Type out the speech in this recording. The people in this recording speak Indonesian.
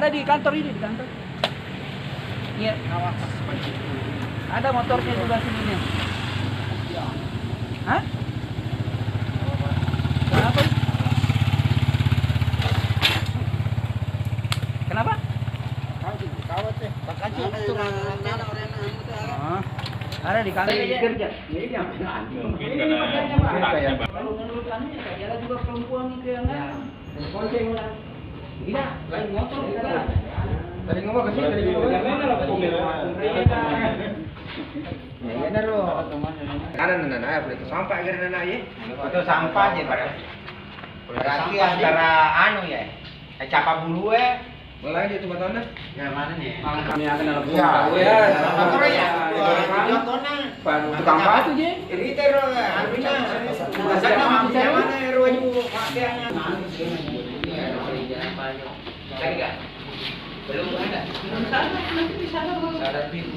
Ada di kantor ini, di kantor. Iya. Ada motornya juga sini nih. Hah? Kenapa? Kenapa? Oh, ada di kantor kerja. Mungkin karena Kalau menurut kami ya ada juga perempuan itu yang tidak, lain motor juga. Tadi ngomong ke sini, tadi ngomong. Boleh sampah aja nana ya. Itu sampah aja pada. Berarti antara anu ya. Capa bulu Mulai dia coba tanah. Ya mana nih? Kami akan dalam Ya. Motor ya. Baru tukang batu je. Ini terus anunya. Masaknya mana ruangnya pakaiannya. Tadi enggak? Belum ada. Sana, nanti di sana baru. Sadar biru.